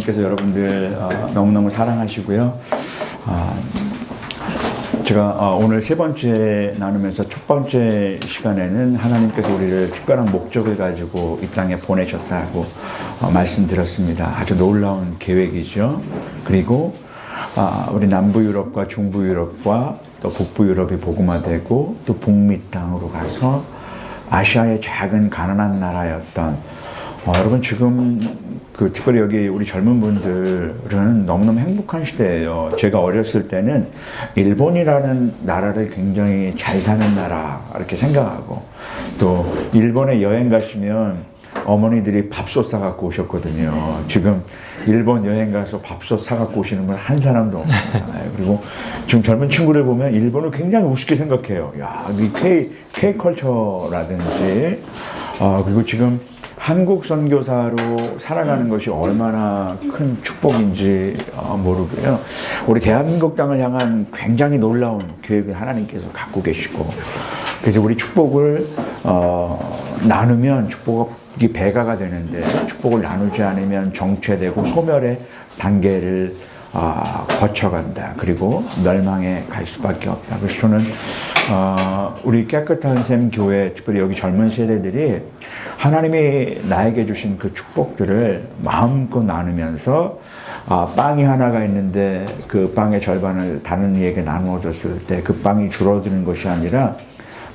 하나님께서 여러분들 너무너무 사랑하시고요. 제가 오늘 세 번째 나누면서 첫 번째 시간에는 하나님께서 우리를 특별한 목적을 가지고 이 땅에 보내셨다고 말씀드렸습니다. 아주 놀라운 계획이죠. 그리고 우리 남부 유럽과 중부 유럽과 또 북부 유럽이 복음화되고 또 북미 땅으로 가서 아시아의 작은 가난한 나라였던 여러분 지금 특별히 여기 우리 젊은 분들은 너무너무 행복한 시대예요. 제가 어렸을 때는 일본이라는 나라를 굉장히 잘 사는 나라 이렇게 생각하고, 또 일본에 여행 가시면 어머니들이 밥솥 사갖고 오셨거든요. 지금 일본 여행 가서 밥솥 사갖고 오시는 분 한 사람도 없어요. 그리고 지금 젊은 친구를 보면 일본을 굉장히 우습게 생각해요. 야, 이 K-컬처라든지 그리고 지금 한국 선교사로 살아가는 것이 얼마나 큰 축복인지 모르고요. 우리 대한민국 땅을 향한 굉장히 놀라운 계획을 하나님께서 갖고 계시고, 그래서 우리 축복을 나누면 축복이 배가가 되는데, 축복을 나누지 않으면 정체되고 소멸의 단계를 거쳐간다. 그리고 멸망에 갈 수밖에 없다. 그래서 저는 우리 깨끗한 샘 교회, 특별히 여기 젊은 세대들이 하나님이 나에게 주신 그 축복들을 마음껏 나누면서 빵이 하나가 있는데 그 빵의 절반을 다른 이에게 나누어줬을 때 그 빵이 줄어드는 것이 아니라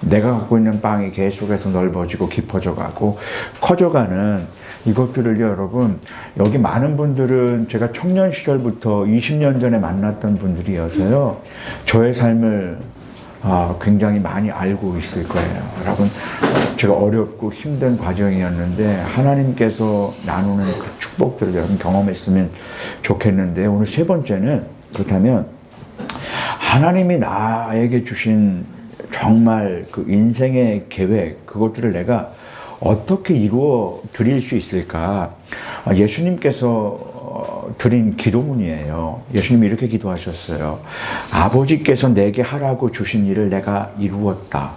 내가 갖고 있는 빵이 계속해서 넓어지고 깊어져 가고 커져가는 이것들을 여러분, 여기 많은 분들은 제가 청년 시절부터 20년 전에 만났던 분들이어서요, 저의 삶을 굉장히 많이 알고 있을 거예요. 여러분, 제가 어렵고 힘든 과정이었는데 하나님께서 나누는 그 축복들을 여러분 경험했으면 좋겠는데, 오늘 세 번째는, 그렇다면 하나님이 나에게 주신 정말 그 인생의 계획, 그것들을 내가 어떻게 이루어 드릴 수 있을까? 예수님께서 드린 기도문이에요. 예수님이 이렇게 기도하셨어요. 아버지께서 내게 하라고 주신 일을 내가 이루었다.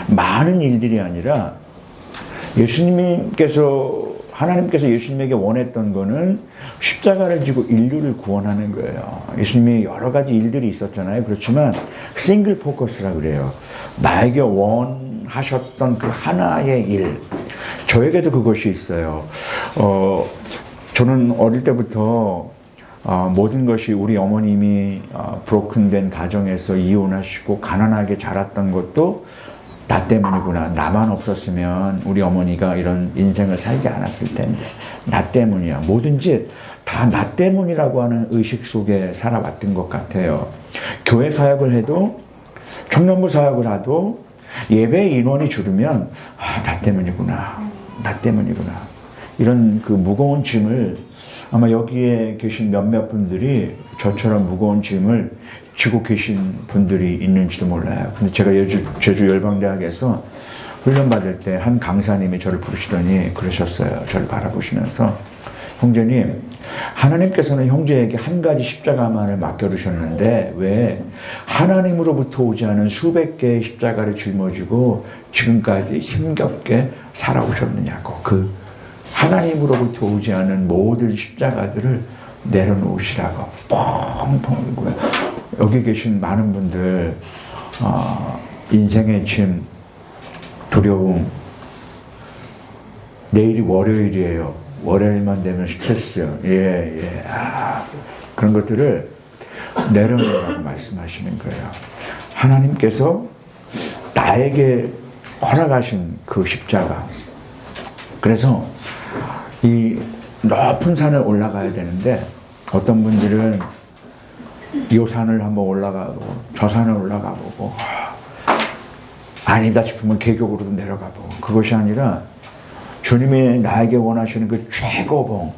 많은 일들이 아니라 하나님께서 예수님에게 원했던 거는 십자가를 지고 인류를 구원하는 거예요. 예수님이 여러 가지 일들이 있었잖아요. 그렇지만 싱글 포커스라 그래요. 나에게 원하셨던 그 하나의 일, 저에게도 그것이 있어요. 저는 어릴 때부터 모든 것이 우리 어머님이 브로큰된 가정에서 이혼하시고 가난하게 자랐던 것도 나 때문이구나. 나만 없었으면 우리 어머니가 이런 인생을 살지 않았을 텐데 나 때문이야. 뭐든지 다 나 때문이라고 하는 의식 속에 살아왔던 것 같아요. 교회 사역을 해도, 청년부 사역을 하도 예배 인원이 줄으면 나 때문이구나. 나 때문이구나. 이런 그 무거운 짐을, 아마 여기에 계신 몇몇 분들이 저처럼 무거운 짐을 지고 계신 분들이 있는지도 몰라요. 근데 제가 제주 열방대학에서 훈련받을 때 한 강사님이 저를 부르시더니 그러셨어요. 저를 바라보시면서, 형제님, 하나님께서는 형제에게 한 가지 십자가만을 맡겨두셨는데 왜 하나님으로부터 오지 않은 수백 개의 십자가를 짊어지고 지금까지 힘겹게 살아오셨느냐고. 그 하나님으로부터 오지 않은 모든 십자가들을 내려놓으시라고 펑펑 울고요. 여기 계신 많은 분들 인생의 짐, 두려움, 내일이 월요일이에요. 월요일만 되면 스트레스요. 그런 것들을 내려놓으라고 말씀하시는 거예요. 하나님께서 나에게 허락하신 그 십자가. 그래서 이 높은 산을 올라가야 되는데 어떤 분들은 이 산을 한번 올라가고 저 산을 올라가 보고 아니다 싶으면 계곡으로도 내려가 보고, 그것이 아니라 주님이 나에게 원하시는 그 최고봉,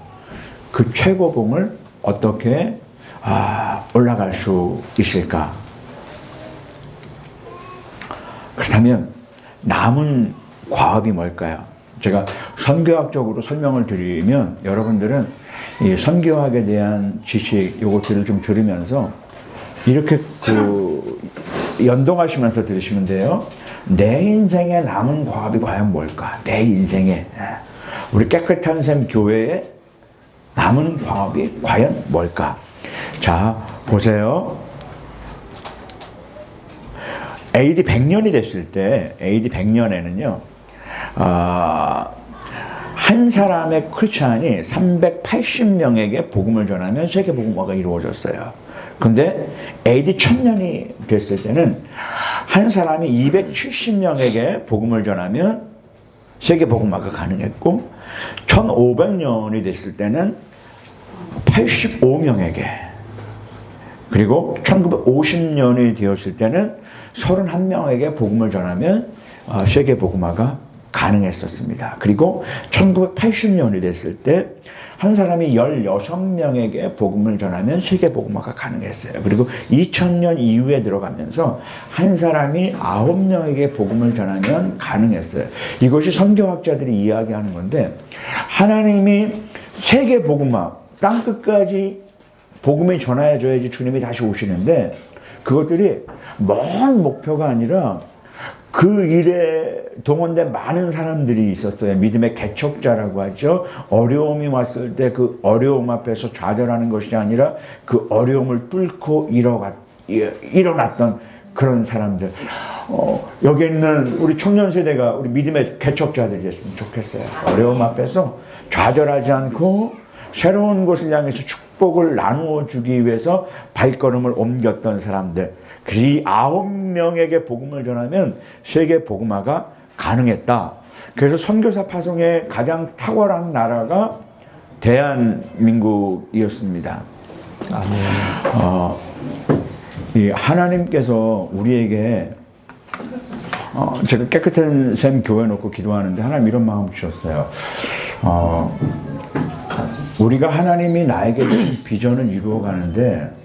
그 최고봉을 어떻게 올라갈 수 있을까? 그렇다면 남은 과업이 뭘까요? 제가 선교학적으로 설명을 드리면 여러분들은 이 선교학에 대한 지식, 요것들을 좀 들으면서 이렇게 연동하시면서 들으시면 돼요. 내 인생에 남은 과업이 과연 뭘까? 내 인생에. 우리 깨끗한 샘 교회에 남은 과업이 과연 뭘까? 자, 보세요. AD 100년이 됐을 때, AD 100년에는요, 한 사람의 크리스찬이 380명에게 복음을 전하면 세계복음화가 이루어졌어요. 근데 AD 1000년이 됐을 때는 한 사람이 270명에게 복음을 전하면 세계복음화가 가능했고, 1500년이 됐을 때는 85명에게, 그리고 1950년이 되었을 때는 31명에게 복음을 전하면 세계복음화가 가능했었습니다. 그리고 1980년이 됐을 때 한 사람이 16명에게 복음을 전하면 세계복음화가 가능했어요. 그리고 2000년 이후에 들어가면서 한 사람이 9명에게 복음을 전하면 가능했어요. 이것이 선교학자들이 이야기하는 건데, 하나님이 세계복음화, 땅끝까지 복음이 전해져야지 주님이 다시 오시는데, 그것들이 먼 목표가 아니라 그 일에 동원된 많은 사람들이 있었어요. 믿음의 개척자라고 하죠. 어려움이 왔을 때 그 어려움 앞에서 좌절하는 것이 아니라 그 어려움을 뚫고 일어났던 그런 사람들. 여기 있는 우리 청년 세대가 우리 믿음의 개척자들이 됐으면 좋겠어요. 어려움 앞에서 좌절하지 않고 새로운 곳을 향해서 축복을 나누어 주기 위해서 발걸음을 옮겼던 사람들. 이 9명에게 복음을 전하면 세계 복음화가 가능했다. 그래서 선교사 파송의 가장 탁월한 나라가 대한민국이었습니다. 이 하나님께서 우리에게 제가 깨끗한 샘 교회 놓고 기도하는데 하나님 이런 마음 주셨어요. 우리가 하나님이 나에게 주신 비전을 이루어 가는데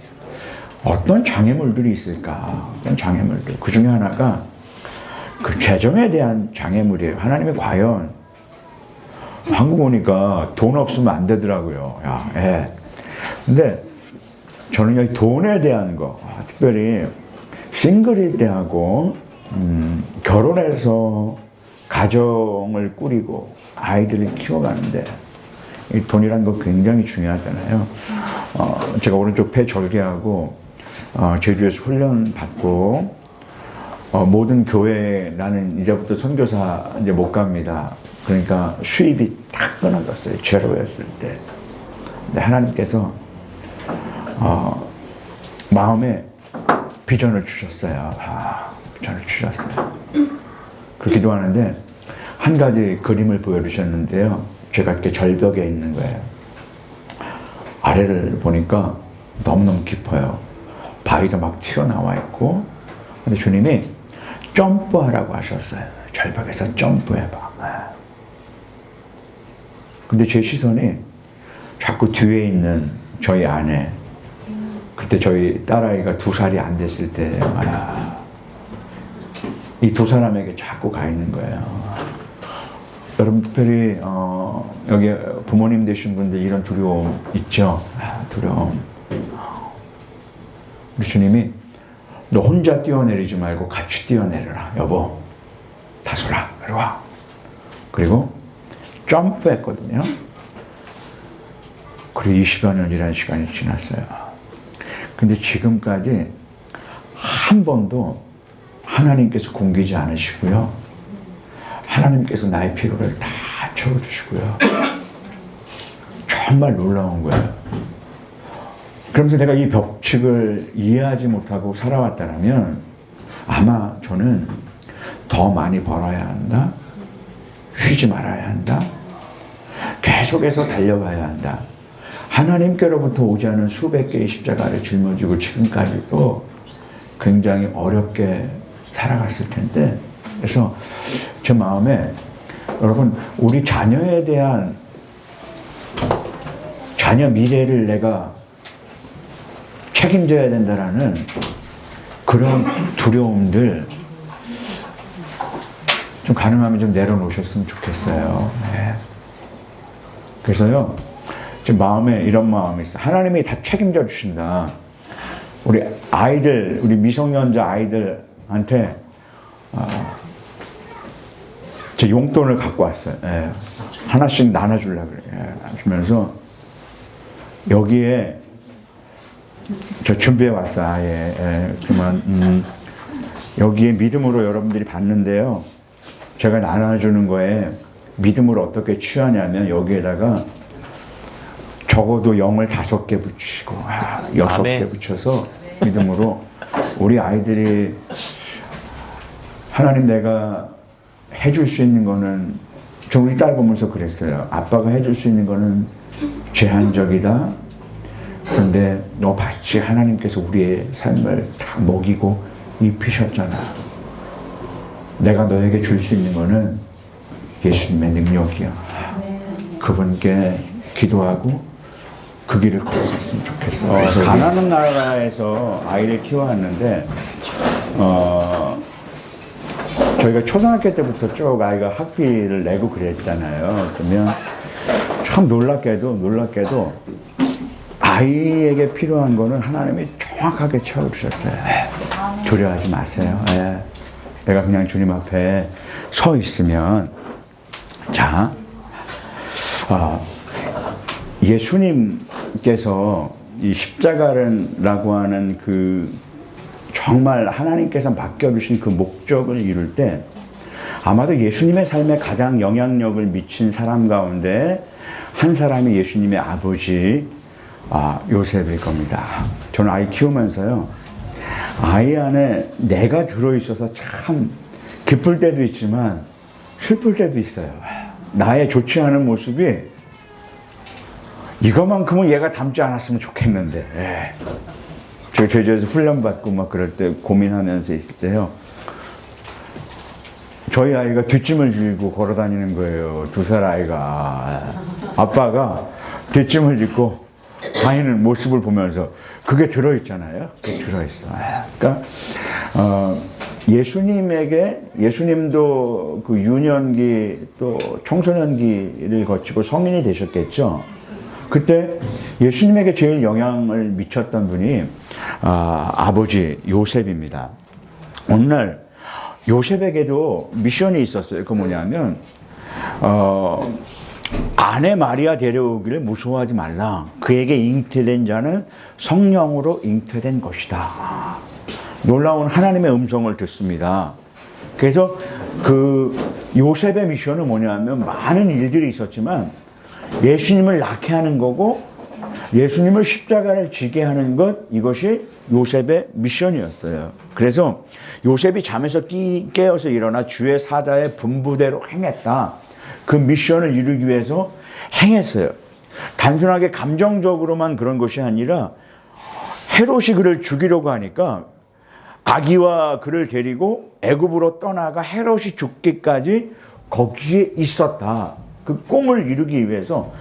어떤 장애물들이 있을까? 어떤 장애물들. 그 중에 하나가 그 재정에 대한 장애물이에요. 하나님이 과연 한국 오니까 돈 없으면 안 되더라고요. 근데 저는 여기 돈에 대한 거, 특별히 싱글일 때 하고 결혼해서 가정을 꾸리고 아이들을 키워가는데 이 돈이란 거 굉장히 중요하잖아요. 제가 오른쪽 폐 절개하고 제주에서 훈련 받고 모든 교회에 나는 이제부터 선교사 이제 못 갑니다. 그러니까 수입이 탁 끊어졌어요. 제로였을 때. 근데 하나님께서 마음에 비전을 주셨어요. 비전을 주셨어요. 그렇게 기도하는데 한 가지 그림을 보여주셨는데요. 제가 이렇게 절벽에 있는 거예요. 아래를 보니까 너무너무 깊어요. 바위도 막 튀어나와 있고, 근데 주님이 점프하라고 하셨어요. 절벽에서 점프해봐. 근데 제 시선이 자꾸 뒤에 있는 저희 아내, 그때 저희 딸아이가 2살이 안 됐을 때, 이 두 사람에게 자꾸 가 있는 거예요. 여러분 특별히 여기 부모님 되신 분들 이런 두려움 있죠? 두려움. 우리 주님이 너 혼자 뛰어내리지 말고 같이 뛰어내려라. 여보, 다솔아, 이리 와. 그리고 점프했거든요. 그리고 20여 년이라는 시간이 지났어요. 근데 지금까지 한 번도 하나님께서 굶기지 않으시고요. 하나님께서 나의 필요를 다 채워주시고요. 정말 놀라운 거예요. 그러면서 내가 이 벽칙을 이해하지 못하고 살아왔다면 아마 저는 더 많이 벌어야 한다. 쉬지 말아야 한다. 계속해서 달려가야 한다. 하나님께로부터 오지 않은 수백 개의 십자가를 짊어지고 지금까지도 굉장히 어렵게 살아갔을 텐데, 그래서 제 마음에 여러분 우리 자녀에 대한 자녀 미래를 내가 책임져야 된다라는 그런 두려움들 좀 가능하면 좀 내려놓으셨으면 좋겠어요. 네. 그래서요 제 마음에 이런 마음이 있어요. 하나님이 다 책임져 주신다. 우리 아이들, 우리 미성년자 아이들한테 제 용돈을 갖고 왔어요. 예. 하나씩 나눠주려고 그래요. 예. 주면서 여기에 저 준비해 왔어. 아예. 그만. 여기에 믿음으로 여러분들이 봤는데요. 제가 나눠주는 거에 믿음을 어떻게 취하냐면 여기에다가 적어도 0을 5개 붙이고 6개 붙여서 믿음으로 우리 아이들이 하나님 내가 해줄 수 있는 거는 저 우리 딸 보면서 그랬어요. 아빠가 해줄 수 있는 거는 제한적이다. 그런데 너 봤지? 하나님께서 우리의 삶을 다 먹이고 입히셨잖아. 내가 너에게 줄 수 있는 거는 예수님의 능력이야. 그분께 기도하고 그 길을 걸어갔으면 좋겠어. 가나안 나라에서 아이를 키워왔는데 저희가 초등학교 때부터 쭉 아이가 학비를 내고 그랬잖아요. 그러면 참 놀랍게도 아이에게 필요한 거는 하나님이 정확하게 채워주셨어요. 두려워하지 마세요. 내가 그냥 주님 앞에 서 있으면 자, 예수님께서 이 십자가라고 하는 그 정말 하나님께서 맡겨주신 그 목적을 이룰 때 아마도 예수님의 삶에 가장 영향력을 미친 사람 가운데 한 사람이 예수님의 아버지 요셉일 겁니다. 저는 아이 키우면서요, 아이 안에 내가 들어있어서 참 기쁠 때도 있지만 슬플 때도 있어요. 나의 좋지 않은 모습이 이거만큼은 얘가 닮지 않았으면 좋겠는데. 제가 제주에서 훈련받고 막 그럴 때 고민하면서 있을 때요, 저희 아이가 뒷짐을 지고 걸어 다니는 거예요. 2살 아이가. 아빠가 뒷짐을 짓고 다니는 모습을 보면서 그게 들어있잖아요. 그게 들어있어. 그러니까 예수님도 그 유년기 또 청소년기를 거치고 성인이 되셨겠죠. 그때 예수님에게 제일 영향을 미쳤던 분이 아버지 요셉입니다. 어느 날 요셉에게도 미션이 있었어요. 그 뭐냐면 아내 마리아 데려오기를 무서워하지 말라. 그에게 잉태된 자는 성령으로 잉태된 것이다. 놀라운 하나님의 음성을 듣습니다. 그래서 그 요셉의 미션은 뭐냐면 많은 일들이 있었지만 예수님을 낳게 하는 거고 예수님을 십자가를 지게 하는 것, 이것이 요셉의 미션이었어요. 그래서 요셉이 잠에서 깨어서 일어나 주의 사자의 분부대로 행했다. 그 미션을 이루기 위해서 행했어요. 단순하게 감정적으로만 그런 것이 아니라 헤롯이 그를 죽이려고 하니까 아기와 그를 데리고 애굽으로 떠나가 헤롯이 죽기까지 거기에 있었다. 그 꿈을 이루기 위해서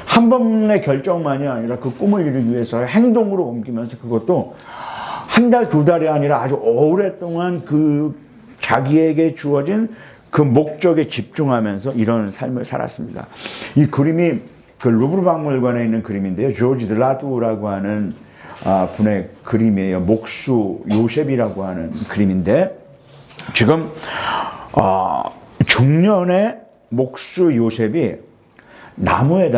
한 번의 결정만이 아니라 그 꿈을 이루기 위해서 행동으로 옮기면서 그것도 한 달, 2달이 아니라 아주 오랫동안 그 자기에게 주어진 그 목적에 집중하면서 이런 삶을 살았습니다. 이 그림이 그 루브르 박물관에 있는 그림인데요. 조지 드라투라고 하는 분의 그림이에요. 목수 요셉이라고 하는 그림인데, 지금 중년의 목수 요셉이 나무에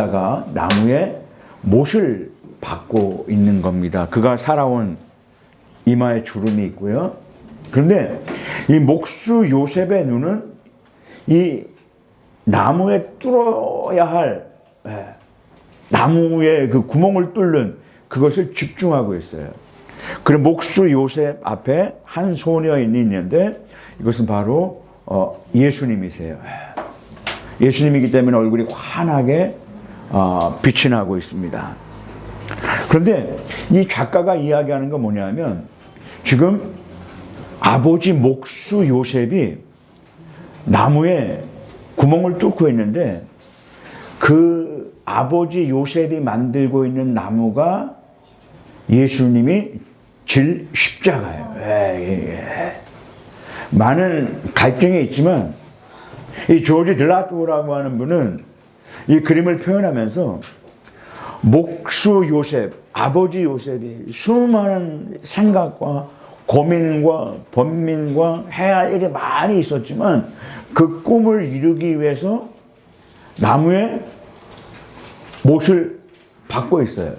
못을 박고 있는 겁니다. 그가 살아온 이마에 주름이 있고요. 그런데 이 목수 요셉의 눈은 이 나무에 뚫어야 할 나무에 그 구멍을 뚫는 그것을 집중하고 있어요. 그리고 목수 요셉 앞에 한 소녀인이 있는데 이것은 바로 예수님이세요. 예수님이기 때문에 얼굴이 환하게 빛이 나고 있습니다. 그런데 이 작가가 이야기하는 건 뭐냐면 지금 아버지 목수 요셉이 나무에 구멍을 뚫고 있는데 그 아버지 요셉이 만들고 있는 나무가 예수님이 질 십자가예요. 많은 갈등이 있지만 이 조지 드라투라고 하는 분은 이 그림을 표현하면서 목수 요셉, 아버지 요셉이 수많은 생각과 고민과 번민과 해야 할 일이 많이 있었지만 그 꿈을 이루기 위해서 나무에 못을 받고 있어요.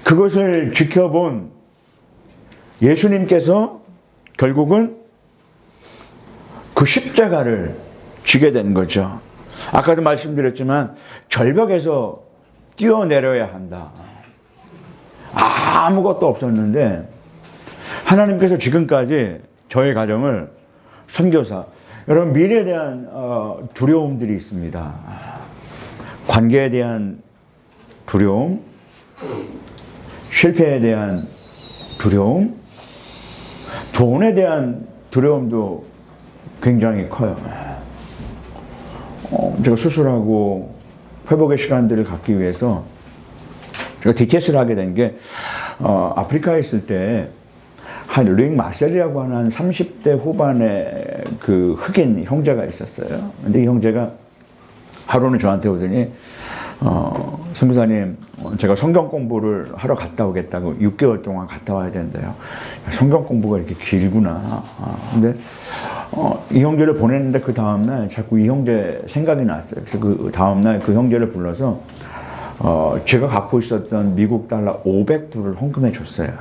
그것을 지켜본 예수님께서 결국은 그 십자가를 지게 된 거죠. 아까도 말씀드렸지만 절벽에서 뛰어내려야 한다. 아무것도 없었는데 하나님께서 지금까지 저의 가정을 선교사, 여러분 미래에 대한 두려움들이 있습니다. 관계에 대한 두려움, 실패에 대한 두려움, 돈에 대한 두려움도 굉장히 커요. 제가 수술하고 회복의 시간들을 갖기 위해서 제가 DTS를 하게 된 게 아프리카에 있을 때 한 링 마셀이라고 하는 30대 후반의 그 흑인 형제가 있었어요. 근데 이 형제가 하루는 저한테 오더니 선교사님, 제가 성경 공부를 하러 갔다 오겠다고 6개월 동안 갔다 와야 된대요. 성경 공부가 이렇게 길구나. 근데 이 형제를 보냈는데 그 다음날 자꾸 이 형제 생각이 났어요. 그래서 그 다음날 그 형제를 불러서 제가 갖고 있었던 미국 달러 500불을 헌금해 줬어요.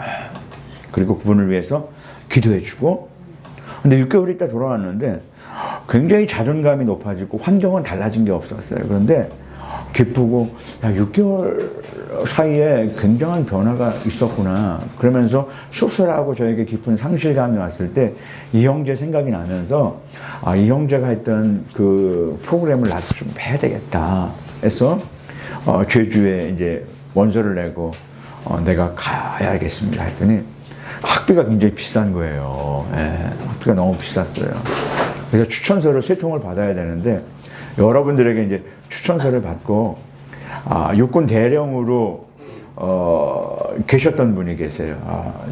그리고 그분을 위해서 기도해 주고, 근데 6개월 있다 돌아왔는데 굉장히 자존감이 높아지고 환경은 달라진 게 없었어요. 그런데 기쁘고, 야, 6개월 사이에 굉장한 변화가 있었구나. 그러면서 수술하고 저에게 깊은 상실감이 왔을 때 이 형제 생각이 나면서, 이 형제가 했던 그 프로그램을 나도 좀 해야 되겠다 해서 제주에 이제 원서를 내고 내가 가야겠습니다 했더니 학비가 굉장히 비싼 거예요. 학비가 너무 비쌌어요. 그래서 추천서를 3통을 받아야 되는데 여러분들에게 이제 추천서를 받고 육군 대령으로 계셨던 분이 계세요.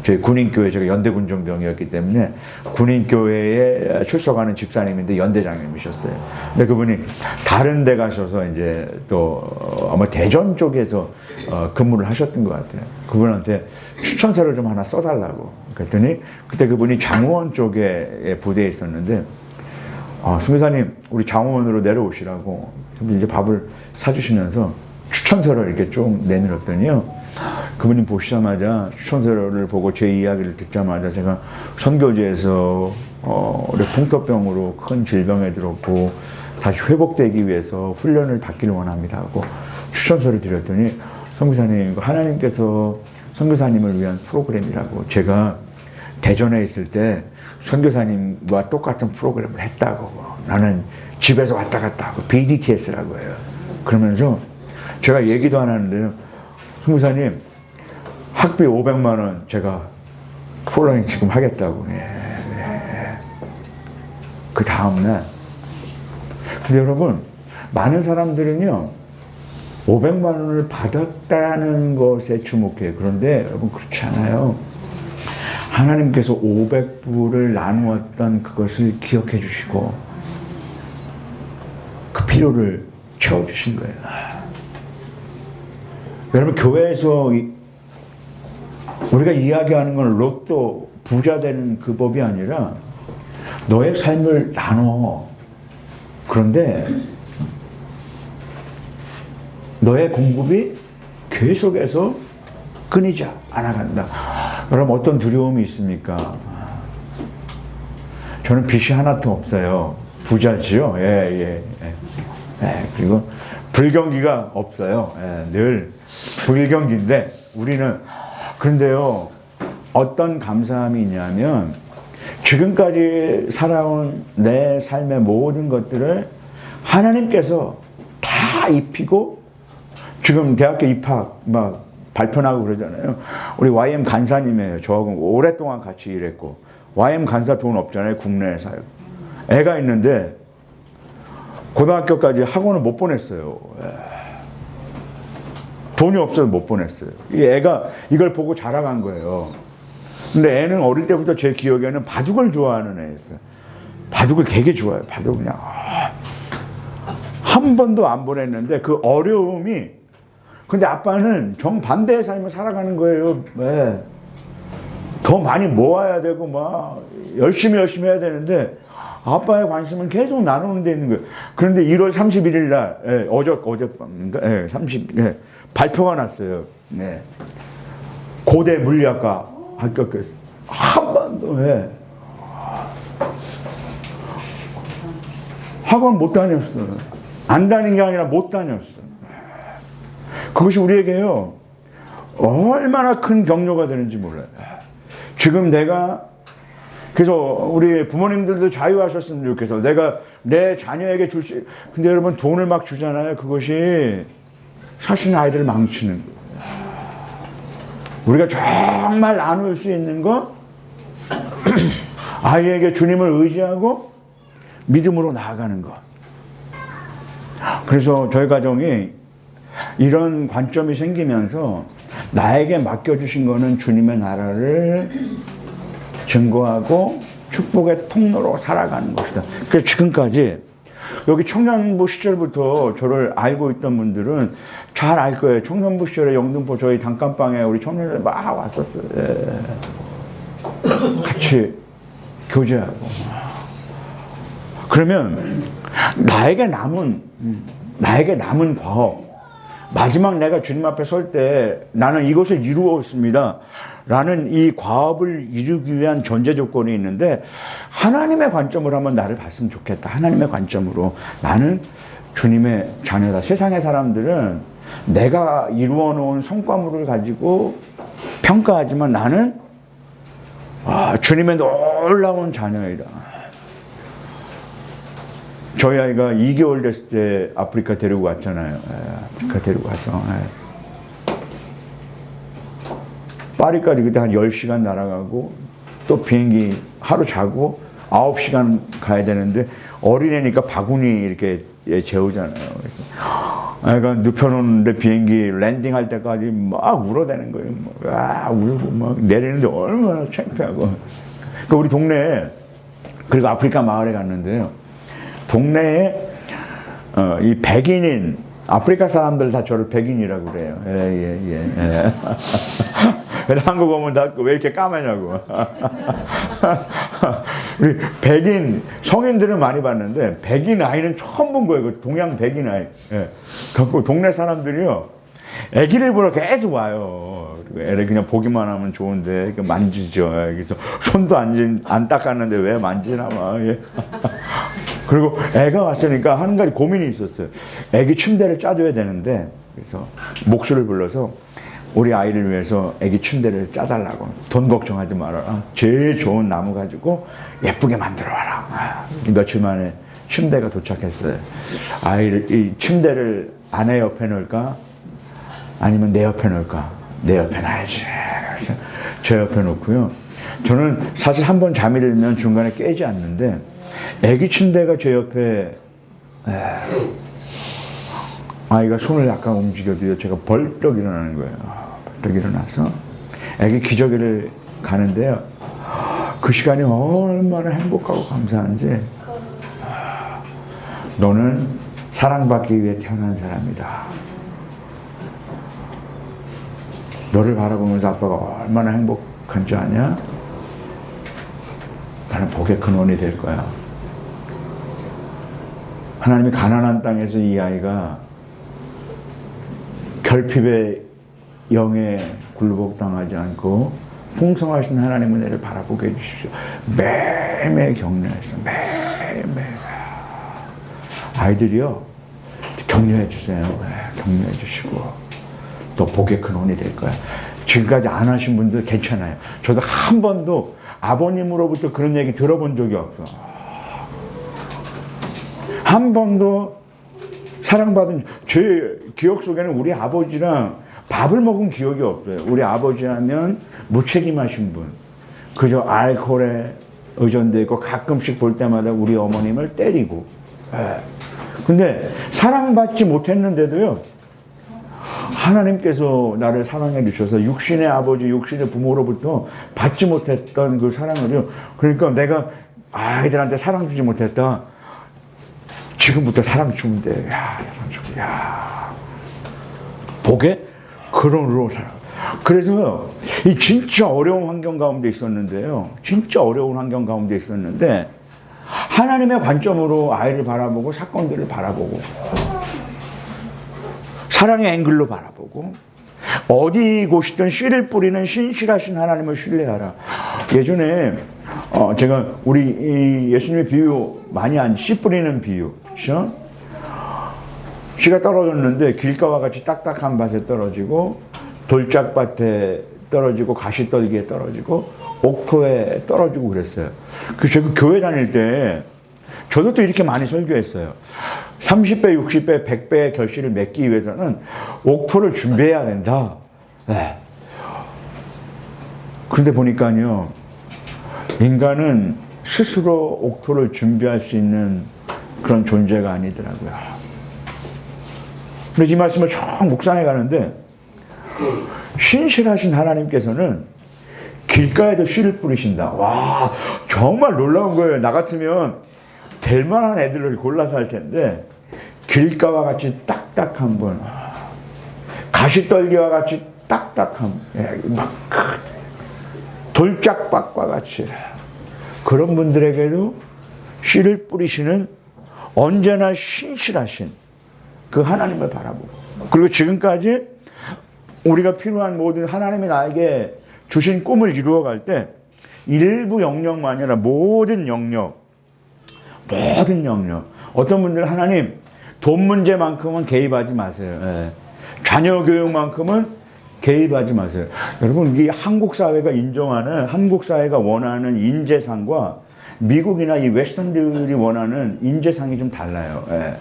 저희 군인교회, 제가 연대군정병이었기 때문에 군인교회에 출석하는 집사님인데 연대장님이셨어요. 근데 그분이 다른 데 가셔서 이제 또 아마 대전 쪽에서 근무를 하셨던 것 같아요. 그분한테 추천서를 좀 하나 써달라고. 그랬더니 그때 그분이 장호원 쪽에 부대에 있었는데 선교사님, 우리 장호원으로 내려오시라고 이제 밥을 사주시면서 추천서를 이렇게 좀 내밀었더니요. 그분이 보시자마자 추천서를 보고 제 이야기를 듣자마자 제가 선교지에서 풍토병으로 큰 질병에 들었고 다시 회복되기 위해서 훈련을 받기를 원합니다 하고 추천서를 드렸더니 선교사님, 하나님께서 선교사님을 위한 프로그램이라고, 제가 대전에 있을 때 선교사님과 똑같은 프로그램을 했다고, 나는 집에서 왔다 갔다 하고 BDTS라고 해요. 그러면서 제가 얘기도 안 하는데요, 선교사님 학비 500만 원 제가 폴라인 지금 하겠다고. 그 다음날, 근데 여러분, 많은 사람들은요 500만 원을 받았다는 것에 주목해요. 그런데 여러분 그렇지 않아요. 하나님께서 500불을 나누었던 그것을 기억해 주시고 그 필요를 채워주신 거예요. 여러분, 교회에서 우리가 이야기하는 건 로또 부자 되는 그 법이 아니라 너의 삶을 나눠. 그런데 너의 공급이 계속해서 끊이지 않아간다. 여러분, 어떤 두려움이 있습니까? 저는 빚이 하나도 없어요. 부자지요. 그리고 불경기가 없어요. 늘 불경기인데 우리는, 그런데요, 어떤 감사함이 있냐면 지금까지 살아온 내 삶의 모든 것들을 하나님께서 다 입히고, 지금 대학교 입학 막 발표나고 그러잖아요. 우리 YM 간사님이에요. 저하고 오랫동안 같이 일했고, YM 간사 돈 없잖아요. 국내에서요. 애가 있는데 고등학교까지 학원을 못 보냈어요. 돈이 없어서 못 보냈어요. 이 애가 이걸 보고 자라간 거예요. 근데 애는 어릴 때부터 제 기억에는 바둑을 좋아하는 애였어요. 바둑을 되게 좋아해요. 바둑 그냥 한 번도 안 보냈는데 그 어려움이, 근데 아빠는 정반대의 삶을 살아가는 거예요. 더 많이 모아야 되고 막 열심히 해야 되는데 아빠의 관심은 계속 나누는 데 있는 거예요. 그런데 1월 31일 날, 예, 어젯밤인가? 예, 예, 발표가 났어요. 네. 고대 물리학과 합격했어요. 한 번도, 예. 학원 못 다녔어요. 안 다닌 게 아니라 못 다녔어요. 그것이 우리에게요, 얼마나 큰 격려가 되는지 몰라요. 지금 내가, 그래서 우리 부모님들도 자유하셨으면 좋겠어. 내가 내 자녀에게 줄 수, 근데 여러분 돈을 막 주잖아요. 그것이 사실 아이들을 망치는 거예요. 우리가 정말 나눌 수 있는 거, 아이에게 주님을 의지하고 믿음으로 나아가는 것. 그래서 저희 가정이 이런 관점이 생기면서 나에게 맡겨주신 거는 주님의 나라를 증거하고 축복의 통로로 살아가는 것이다. 그래서 지금까지 여기 청년부 시절부터 저를 알고 있던 분들은 잘 알 거예요. 청년부 시절에 영등포 저희 단칸방에 우리 청년들 막 왔었어요. 예. 같이 교제하고. 그러면 나에게 남은 과업, 마지막 내가 주님 앞에 설 때 나는 이것을 이루었습니다 라는 이 과업을 이루기 위한 전제 조건이 있는데, 하나님의 관점으로 한번 나를 봤으면 좋겠다. 하나님의 관점으로 나는 주님의 자녀다. 세상의 사람들은 내가 이루어 놓은 성과물을 가지고 평가하지만 나는 주님의 놀라운 자녀이다. 저희 아이가 2개월 됐을 때 아프리카 데리고 왔잖아요. 아프리카 데리고 와서. 파리까지 그때 한 10시간 날아가고 또 비행기 하루 자고 9시간 가야 되는데 어린애니까 바구니 이렇게 재우잖아요. 그래서 애가 눕혀놓는데 비행기 랜딩할 때까지 막 울어대는 거예요. 막 울고 막 내리는데 얼마나 창피하고. 그러니까 우리 동네에, 그리고 아프리카 마을에 갔는데요. 동네에 이 백인인 아프리카 사람들 다 저를 백인이라고 그래요. 예. 한국 오면 다 왜 이렇게 까매냐고. 우리 백인 성인들은 많이 봤는데 백인 아이는 처음 본 거예요. 그 동양 백인 아이. 예. 갖고 동네 사람들이요, 애기를 보러 계속 와요. 애를 그냥 보기만 하면 좋은데 만지죠. 그래서 손도 안 닦았는데 왜 만지나 막. 예. 그리고 애가 왔으니까 한 가지 고민이 있었어요. 애기 침대를 짜줘야 되는데, 그래서 목수를 불러서 우리 아이를 위해서 애기 침대를 짜달라고. 돈 걱정하지 말아라. 제일 좋은 나무 가지고 예쁘게 만들어 와라. 며칠 만에 침대가 도착했어요. 이 침대를 아내 옆에 놓을까? 아니면 내 옆에 놓을까? 내 옆에 놔야지. 그래서 제 옆에 놓고요. 저는 사실 한 번 잠이 들면 중간에 깨지 않는데, 애기 침대가 제 옆에, 아이가 손을 약간 움직여도요, 제가 벌떡 일어나는 거예요. 벌떡 일어나서 애기 기저귀를 가는데요, 그 시간이 얼마나 행복하고 감사한지. 너는 사랑받기 위해 태어난 사람이다. 너를 바라보면서 아빠가 얼마나 행복한 줄 아냐? 나는 복의 근원이 될 거야. 하나님이 가나안 땅에서 이 아이가 결핍의 영에 굴복당하지 않고 풍성하신 하나님의 은혜를 바라보게 해주십시오. 매일매일 격려했어. 매일매일. 아이들이요, 격려해 주세요. 격려해 주시고 또 복의 근원이 될 거야. 지금까지 안 하신 분들 괜찮아요. 저도 한 번도 아버님으로부터 그런 얘기 들어본 적이 없어. 한 번도 사랑받은, 제 기억 속에는 우리 아버지랑 밥을 먹은 기억이 없어요. 우리 아버지라면 무책임하신 분, 그저 알코올에 의존되어 있고 가끔씩 볼 때마다 우리 어머님을 때리고. 근데 사랑받지 못했는데도요, 하나님께서 나를 사랑해 주셔서 육신의 아버지, 육신의 부모로부터 받지 못했던 그 사랑을요, 그러니까 내가 아이들한테 사랑 주지 못했다, 지금부터 사랑 주면 돼. 사랑 주면, 복의 근원으로 살아. 그래서 이 진짜 어려운 환경 가운데 있었는데요, 진짜 어려운 환경 가운데 있었는데 하나님의 관점으로 아이를 바라보고 사건들을 바라보고 사랑의 앵글로 바라보고 어디 곳이든 씨를 뿌리는 신실하신 하나님을 신뢰하라. 예전에 제가 우리 예수님의 비유 많이 씨 뿌리는 비유, 그렇죠? 씨가 떨어졌는데 길가와 같이 딱딱한 밭에 떨어지고 돌짝밭에 떨어지고 가시떨기에 떨어지고 옥토에 떨어지고 그랬어요. 제가 교회 다닐 때 저도 또 이렇게 많이 설교했어요. 30배, 60배, 100배의 결실을 맺기 위해서는 옥토를 준비해야 된다. 네. 그런데 보니까요, 인간은 스스로 옥토를 준비할 수 있는 그런 존재가 아니더라고요. 그래서 이 말씀을 쭉 묵상해 가는데, 신실하신 하나님께서는 길가에도 씨를 뿌리신다. 와, 정말 놀라운 거예요. 나 같으면 될 만한 애들을 골라서 할 텐데, 길가와 같이 딱딱한 분, 가시떨기와 같이 딱딱한, 막 돌짝밭과 같이 그런 분들에게도 씨를 뿌리시는 언제나 신실하신 그 하나님을 바라보고, 그리고 지금까지 우리가 필요한 모든 하나님이 나에게 주신 꿈을 이루어갈 때 일부 영역만 아니라 모든 영역, 어떤 분들은 하나님 돈 문제만큼은 개입하지 마세요. 예. 자녀 교육만큼은 개입하지 마세요. 여러분, 이 한국 사회가 인정하는, 한국 사회가 원하는 인재상과 미국이나 이 웨스턴들이 원하는 인재상이 좀 달라요. 예.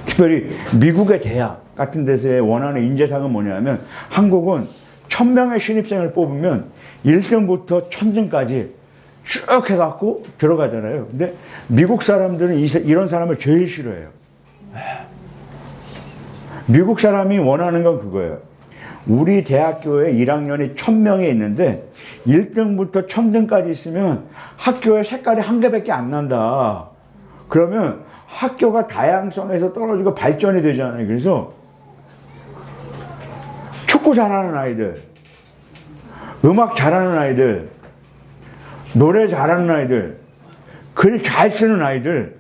특별히 미국의 대학 같은 데서의 원하는 인재상은 뭐냐면, 한국은 1000명의 신입생을 뽑으면 1등부터 1000등까지 쭉 해갖고 들어가잖아요. 근데 미국 사람들은 이런 사람을 제일 싫어해요. 미국 사람이 원하는 건 그거예요. 우리 대학교에 1학년이 1000명이 있는데 1등부터 1000등까지 있으면 학교의 색깔이 한 개밖에 안 난다. 그러면 학교가 다양성에서 떨어지고 발전이 되잖아요. 그래서 축구 잘하는 아이들, 음악 잘하는 아이들, 노래 잘하는 아이들, 글 잘 쓰는 아이들,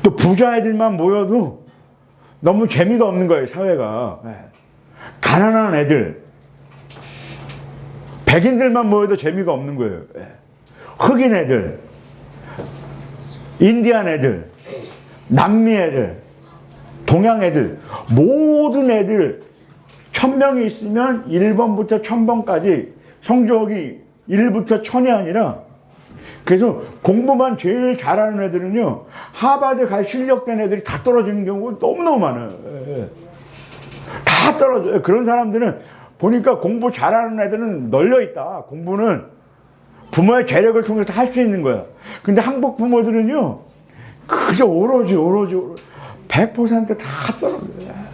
또 부자 애들만 모여도 너무 재미가 없는 거예요, 사회가. 가난한 애들, 백인들만 모여도 재미가 없는 거예요. 흑인 애들, 인디안 애들, 남미 애들, 동양 애들, 모든 애들 1000명이 있으면 1번부터 1000번까지 성적이 1부터 1000이 아니라, 그래서 공부만 제일 잘하는 애들은요, 하버드 갈 실력된 애들이 다 떨어지는 경우가 너무너무 많아요. 다 떨어져요. 그런 사람들은 보니까 공부 잘하는 애들은 널려있다. 공부는 부모의 재력을 통해서 할 수 있는 거야. 근데 한국 부모들은요, 그저 오로지 100% 다 떨어져요.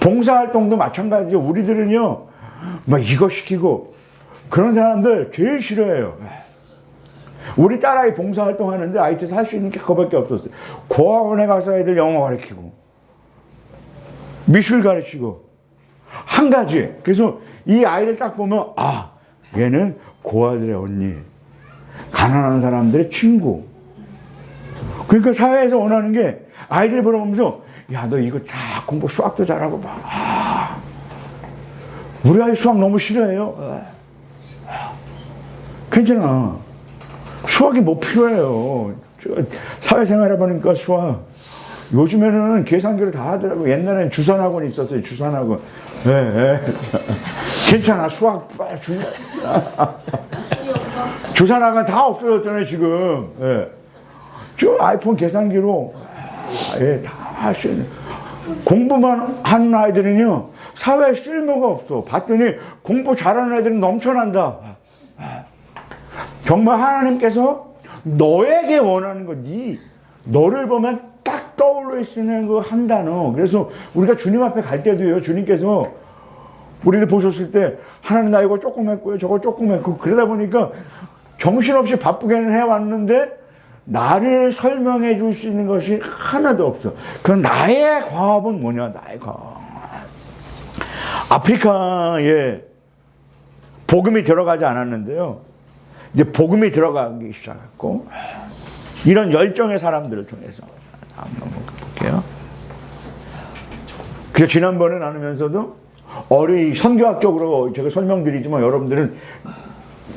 봉사활동도 마찬가지죠. 우리들은요, 막 이거 시키고, 그런 사람들 제일 싫어해요. 우리 딸아이 봉사활동 하는데 IT에서 할 수 있는 게 그거밖에 없었어요. 고학원에 가서 애들 영어 가르치고, 미술 가르치고, 한 가지. 그래서 이 아이를 딱 보면, 아, 얘는 고아들의 언니, 가난한 사람들의 친구. 그러니까 사회에서 원하는 게 아이들 보면서, 야, 너 이거 다 공부, 수학도 잘하고 봐. 아, 우리 아이 수학 너무 싫어해요. 괜찮아. 수학이 뭐 필요해요. 사회생활 해보니까 수학. 요즘에는 계산기를 다 하더라고요. 옛날에는 주산학원이 있었어요. 주산학원. 괜찮아. 수학 빨리 주산학원 다 없어졌잖아요, 지금. 저 아이폰 계산기로 다 할 수 있는. 공부만 하는 아이들은요, 사회에 쓸모가 없어. 봤더니 공부 잘하는 애들은 넘쳐난다. 정말 하나님께서 너에게 원하는 거, 너를 보면 딱 떠올려 있는 그 한 단어. 그래서 우리가 주님 앞에 갈 때도요, 주님께서 우리를 보셨을 때, 하나님 나 이거 조금 했고요, 저거 조금 했고, 그러다 보니까 정신없이 바쁘게는 해왔는데 나를 설명해 줄 수 있는 것이 하나도 없어. 그럼 나의 과업은 뭐냐? 나의 과업. 아프리카에 복음이 들어가지 않았는데요, 이제 복음이 들어가기 시작했고, 이런 열정의 사람들을 통해서 한번 볼게요. 그래서 지난번에 나누면서도 선교학적으로 제가 설명드리지만 여러분들은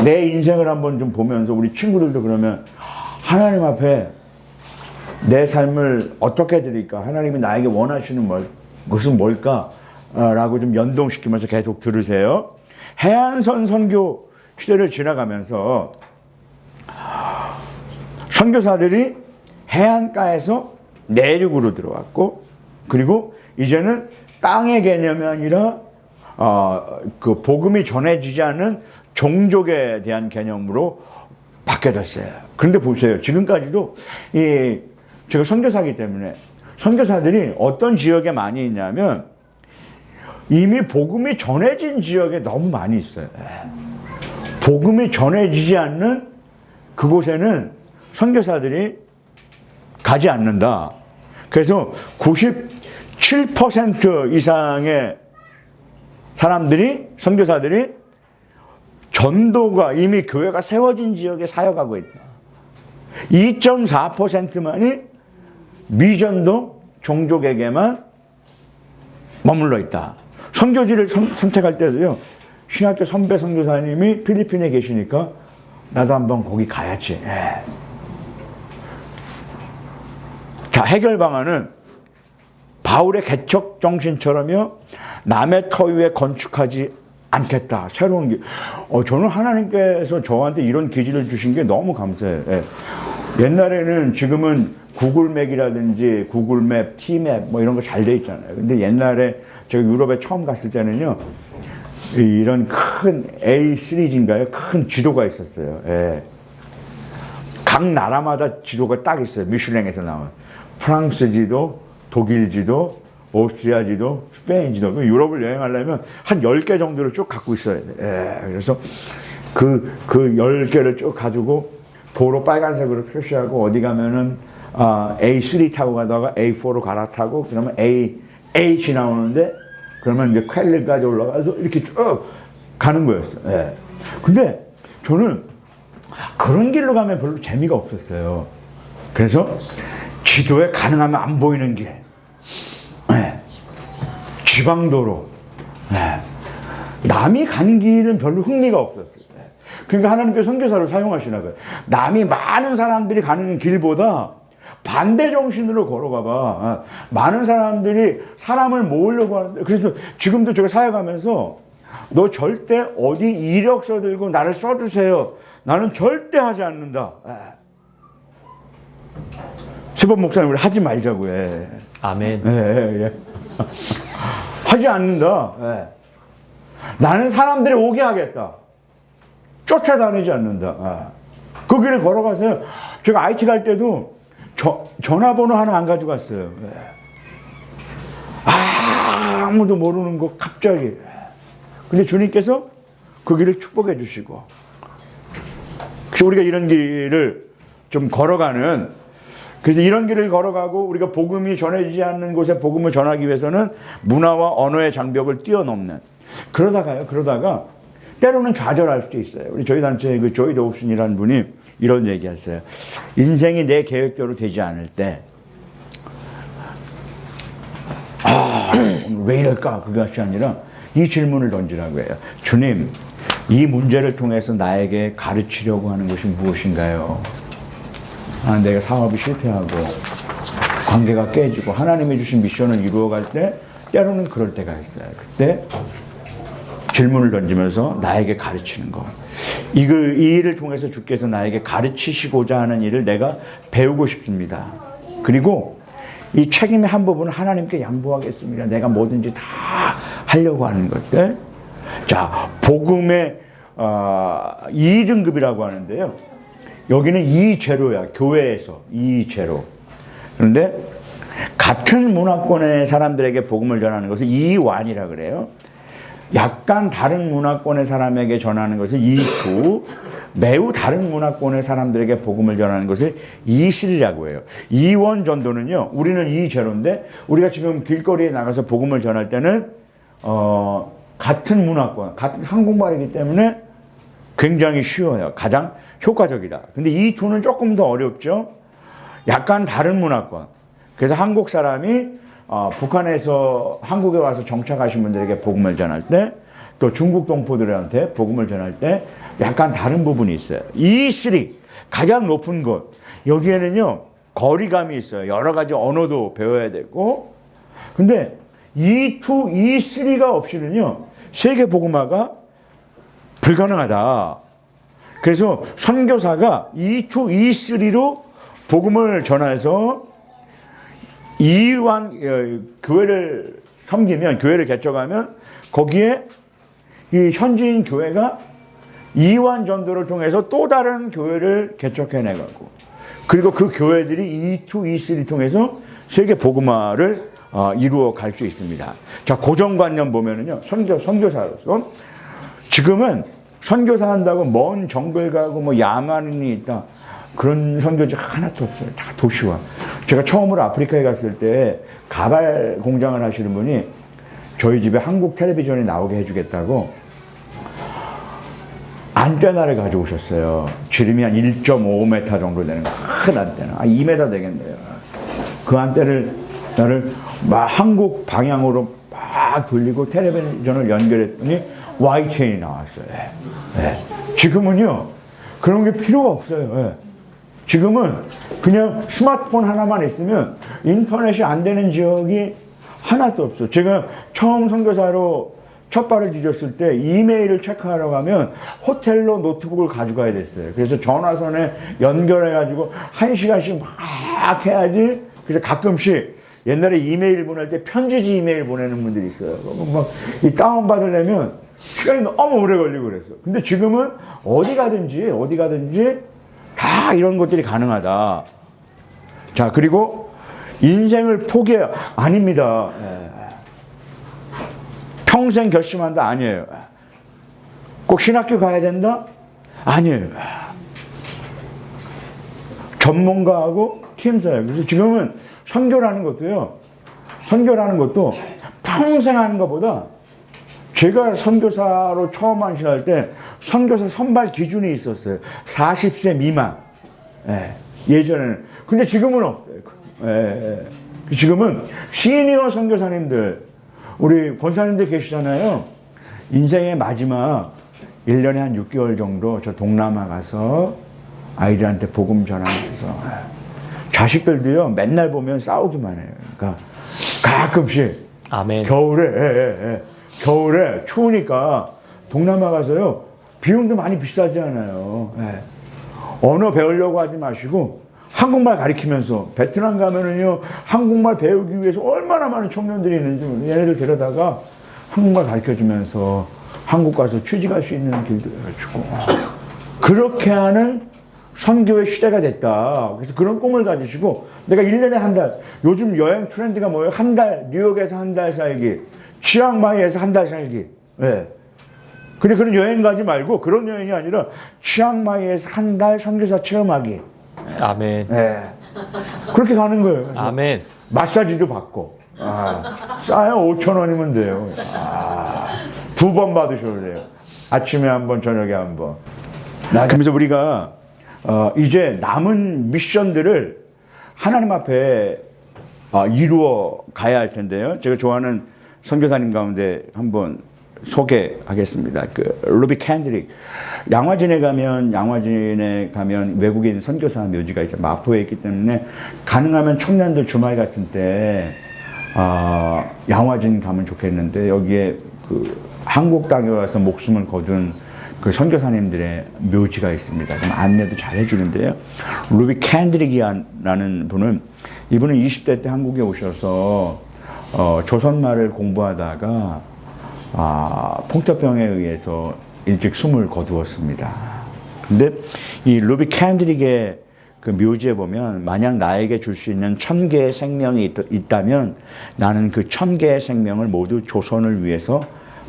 내 인생을 한번 좀 보면서 우리 친구들도 그러면 하나님 앞에 내 삶을 어떻게 드릴까? 하나님이 나에게 원하시는 것은 뭘까? 라고 좀 연동시키면서 계속 들으세요. 해안선 선교 시대를 지나가면서 선교사들이 해안가에서 내륙으로 들어왔고, 그리고 이제는 땅의 개념이 아니라 그 복음이 전해지지 않는 종족에 대한 개념으로 바뀌어졌어요. 그런데 보세요. 지금까지도 제가 선교사이기 때문에 선교사들이 어떤 지역에 많이 있냐면 이미 복음이 전해진 지역에 너무 많이 있어요. 복음이 전해지지 않는 그곳에는 선교사들이 가지 않는다. 그래서 97% 이상의 사람들이, 선교사들이 전도가 이미 교회가 세워진 지역에 사역하고 있다. 2.4%만이 미전도 종족에게만 머물러 있다. 선교지를 선택할 때도요, 신학교 선배 선교사님이 필리핀에 계시니까 나도 한번 거기 가야지. 자, 해결 방안은 바울의 개척 정신처럼요, 남의 터 위에 건축하지 않겠다. 새로운 길. 저는 하나님께서 저한테 이런 기질을 주신 게 너무 감사해요. 옛날에는, 지금은 구글맵이라든지 구글맵, 티맵 뭐 이런 거 잘 돼 있잖아요. 근데 옛날에 제가 유럽에 처음 갔을 때는요, 이런 큰 A 시리즈인가요? 큰 지도가 있었어요. 각 나라마다 지도가 딱 있어요. 미슐랭에서 나온 프랑스 지도, 독일 지도, 오스트리아 지도, 스페인 지도. 유럽을 여행하려면 한 10개 정도를 쭉 갖고 있어야 돼. 그래서 그 10개를 쭉 가지고 도로 빨간색으로 표시하고, 어디 가면은 A3 타고 가다가 A4로 갈아타고, 그러면 H 나오는데, 그러면 이제 퀄리까지 올라가서 이렇게 쭉 가는 거였어요. 근데 저는 그런 길로 가면 별로 재미가 없었어요. 그래서 지도에 가능하면 안 보이는 길, 지방도로, 남이 간 길은 별로 흥미가 없었어요. 그러니까 하나님께서 선교사를 사용하시나 봐요. 남이 많은 사람들이 가는 길보다 반대 정신으로 걸어가봐. 많은 사람들이 사람을 모으려고 하는데, 그래서 지금도 제가 사역하면서 너 절대 어디 이력서 들고 나를 써주세요. 나는 절대 하지 않는다. 세번 목사님, 우리 하지 말자고 해. 아멘. 하지 않는다. 나는 사람들이 오게 하겠다. 쫓아다니지 않는다. 그 길을 걸어가세요. 제가 IT 갈 때도 전화번호 하나 안 가져갔어요. 아무도 모르는 거 갑자기. 근데 주님께서 그 길을 축복해 주시고, 그래서 우리가 이런 길을 좀 걸어가는, 그래서 이런 길을 걸어가고 우리가 복음이 전해지지 않는 곳에 복음을 전하기 위해서는 문화와 언어의 장벽을 뛰어넘는, 그러다가 때로는 좌절할 수도 있어요. 우리 저희 단체의 그 조이 도우슨이라는 분이 이런 얘기 하세요. 인생이 내 계획대로 되지 않을 때, 왜 이럴까? 그것이 아니라 이 질문을 던지라고 해요. 주님, 이 문제를 통해서 나에게 가르치려고 하는 것이 무엇인가요? 내가 사업이 실패하고 관계가 깨지고 하나님이 주신 미션을 이루어갈 때 때로는 그럴 때가 있어요. 그때 질문을 던지면서 나에게 가르치는 것. 이 일을 통해서 주께서 나에게 가르치시고자 하는 일을 내가 배우고 싶습니다. 그리고 이 책임의 한 부분을 하나님께 양보하겠습니다. 내가 뭐든지 다 하려고 하는 것들. 자, 복음의 2등급이라고 하는데요. 여기는 2제로야. 교회에서 2제로. 그런데 같은 문화권의 사람들에게 복음을 전하는 것을 2완이라 그래요. 약간 다른 문화권의 사람에게 전하는 것을 2수, 매우 다른 문화권의 사람들에게 복음을 전하는 것을 2실이라고 해요. 2원 전도는요, 우리는 2제로인데 우리가 지금 길거리에 나가서 복음을 전할 때는 같은 문화권, 같은 한국말이기 때문에 굉장히 쉬워요. 가장 효과적이다. 근데 이 투는 조금 더 어렵죠. 약간 다른 문화권. 그래서 한국 사람이 북한에서 한국에 와서 정착하신 분들에게 복음을 전할 때, 또 중국 동포들한테 복음을 전할 때 약간 다른 부분이 있어요. E3 가장 높은 곳, 여기에는요 거리감이 있어요. 여러 가지 언어도 배워야 되고. 근데 E2, E3가 없이는요 세계 복음화가 불가능하다. 그래서 선교사가 E2, E3로 복음을 전해서 이완 교회를 섬기면, 교회를 개척하면 거기에 이 현지인 교회가 이완 전도를 통해서 또 다른 교회를 개척해 나가고, 그리고 그 교회들이 E2, E3 통해서 세계 복음화를 이루어 갈 수 있습니다. 자, 고정관념 보면은요, 선교사로서 지금은 선교사 한다고 먼 정글 가고 뭐 야만인이 있다, 그런 선교지가 하나도 없어요. 다 도시화. 제가 처음으로 아프리카에 갔을 때 가발 공장을 하시는 분이 저희 집에 한국 텔레비전에 나오게 해주겠다고 안테나를 가져오셨어요. 지름이 한 1.5m 정도 되는 큰 안테나. 2m 되겠네요. 그 안테나를 막 한국 방향으로 막 돌리고 텔레비전을 연결했더니 YTN이 나왔어요. 네. 지금은요 그런 게 필요가 없어요. 네. 지금은 그냥 스마트폰 하나만 있으면 인터넷이 안 되는 지역이 하나도 없어. 제가 처음 선교사로 첫 발을 디뎠을 때 이메일을 체크하러 가면 호텔로 노트북을 가져가야 됐어요. 그래서 전화선에 연결해가지고 1시간씩 막 해야지. 그래서 가끔씩 옛날에 이메일 보낼 때 편지지 이메일 보내는 분들이 있어요. 막 이 다운받으려면 시간이 너무 오래 걸리고 그랬어. 근데 지금은 어디 가든지 다 이런 것들이 가능하다. 자, 그리고 인생을 포기해요. 아닙니다. 평생 결심한다? 아니에요. 꼭 신학교 가야 된다? 아니에요. 전문가하고 팀사예요. 그래서 지금은 선교라는 것도 평생 하는 것보다, 제가 선교사로 처음 안신할 때 선교사 선발 기준이 있었어요. 40세 미만. 예전에는. 근데 지금은 없어요. 지금은 시니어 선교사님들, 우리 권사님들 계시잖아요. 인생의 마지막 1년에 한 6개월 정도 저 동남아 가서 아이들한테 복음 전하면서, 자식들도요 맨날 보면 싸우기만 해요. 그러니까 가끔씩 아멘. 겨울에 추우니까 동남아 가서요 비용도 많이 비싸지 않아요. 언어 배우려고 하지 마시고 한국말 가르치면서, 베트남 가면은요 한국말 배우기 위해서 얼마나 많은 청년들이 있는지 얘네들 데려다가 한국말 가르쳐주면서 한국 가서 취직할 수 있는 길도 해가지고, 그렇게 하는 선교의 시대가 됐다. 그래서 그런 꿈을 가지시고, 내가 1년에 한 달, 요즘 여행 트렌드가 뭐예요? 한 달, 뉴욕에서 한 달 살기, 치앙마이에서 한 달 살기. 근데 그런 여행 가지 말고, 그런 여행이 아니라 치앙마이에서 한 달 선교사 체험하기. 아멘. 그렇게 가는 거예요. 아멘. 마사지도 받고, 싸요. 5,000원이면 돼요. 2번 받으셔도 돼요. 아침에 한 번, 저녁에 한 번. 그러면서 우리가 이제 남은 미션들을 하나님 앞에 이루어 가야 할 텐데요. 제가 좋아하는 선교사님 가운데 한번 소개하겠습니다. 그 루비 캔드릭. 양화진에 가면 외국인 선교사 묘지가 있죠. 마포에 있기 때문에 가능하면 청년들 주말 같은 때 양화진 가면 좋겠는데, 여기에 그 한국 땅에 와서 목숨을 거둔 그 선교사님들의 묘지가 있습니다. 그럼 안내도 잘 해주는데요. 루비 캔드릭이라는 분은, 이분은 20대 때 한국에 오셔서 조선말을 공부하다가 풍토병에 의해서 일찍 숨을 거두었습니다. 근데 이 루비 캔드릭의 그 묘지에 보면, 만약 나에게 줄 수 있는 1000개의 생명이 있다면 나는 그 1000개의 생명을 모두 조선을 위해서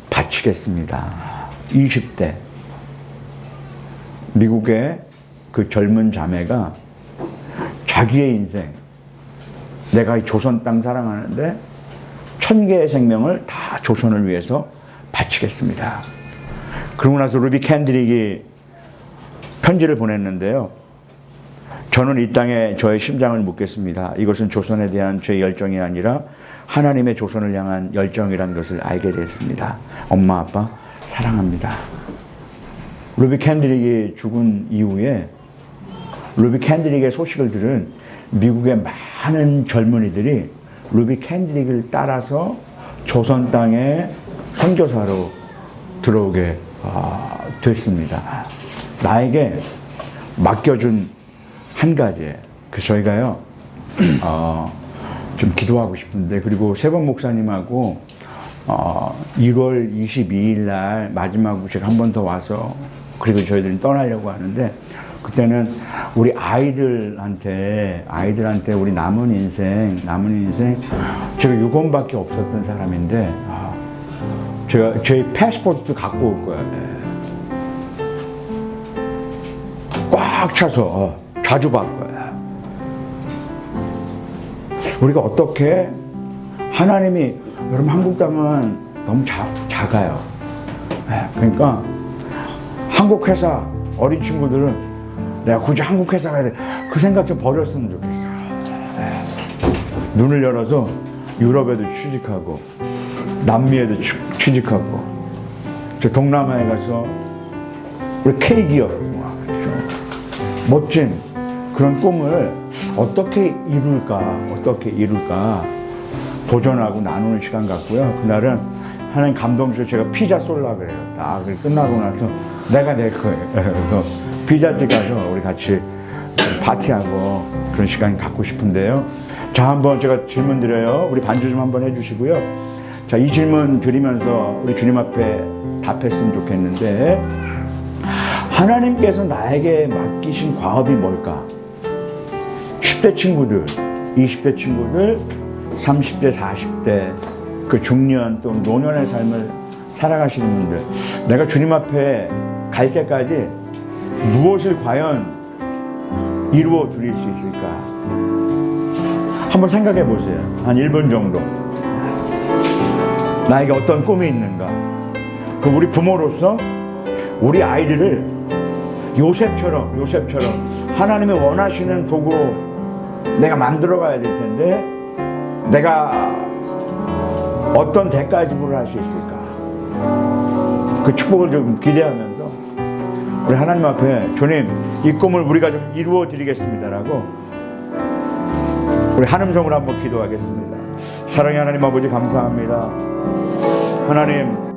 바치겠습니다. 20대 미국의 그 젊은 자매가 자기의 인생, 내가 이 조선 땅 사랑하는데 1000개의 생명을 다 조선을 위해서 바치겠습니다. 그러고 나서 루비 캔드릭이 편지를 보냈는데요. 저는 이 땅에 저의 심장을 묻겠습니다. 이것은 조선에 대한 제 열정이 아니라 하나님의 조선을 향한 열정이라는 것을 알게 됐습니다. 엄마, 아빠 사랑합니다. 루비 캔드릭이 죽은 이후에 루비 캔드릭의 소식을 들은 미국의 많은 젊은이들이 루비 캔드릭을 따라서 조선 땅에 선교사로 들어오게 됐습니다. 나에게 맡겨준 한 가지, 저희가요 좀 기도하고 싶은데, 그리고 세번 목사님하고 1월 22일 날 마지막으로 제가 한 번 더 와서, 그리고 저희들이 떠나려고 하는데, 그때는 우리 아이들한테 우리 남은 인생 제가 6원밖에 없었던 사람인데, 제가 저희 패스포트 갖고 올 거예요. 꽉 차서 자주 볼 거야. 우리가 어떻게, 하나님이, 여러분 한국 땅은 너무 작아요. 그러니까 한국 회사, 어린 친구들은 내가 굳이 한국 회사 가야 돼, 그 생각 좀 버렸으면 좋겠어. 눈을 열어서 유럽에도 취직하고 남미에도 취직하고, 저 동남아에 가서 우리 K기업 멋진 그런 꿈을 어떻게 이룰까 도전하고 나누는 시간 같고요. 그날은 하나님 감동 주셔서 제가 피자 쏠라 그래요. 딱 끝나고 나서 내가 낼 거예요. 그래서 피자집 가서 우리 같이 파티하고 그런 시간 갖고 싶은데요. 자, 한번 제가 질문 드려요. 우리 반주 좀 한번 해주시고요. 자, 이 질문 드리면서 우리 주님 앞에 답했으면 좋겠는데, 하나님께서 나에게 맡기신 과업이 뭘까? 10대 친구들, 20대 친구들, 30대, 40대, 그 중년 또 노년의 삶을 살아가시는 분들, 내가 주님 앞에 갈 때까지 무엇을 과연 이루어 드릴 수 있을까? 한번 생각해 보세요. 한 1분 정도. 나에게 어떤 꿈이 있는가? 그 우리 부모로서 우리 아이들을 요셉처럼 하나님이 원하시는 도구로 내가 만들어 가야 될 텐데, 내가 어떤 대가 지불을 할 수 있을까? 그 축복을 좀 기대하면서 우리 하나님 앞에, 주님, 이 꿈을 우리가 좀 이루어 드리겠습니다라고 우리 한음성으로 한번 기도하겠습니다. 사랑의 하나님 아버지, 감사합니다. 하나님,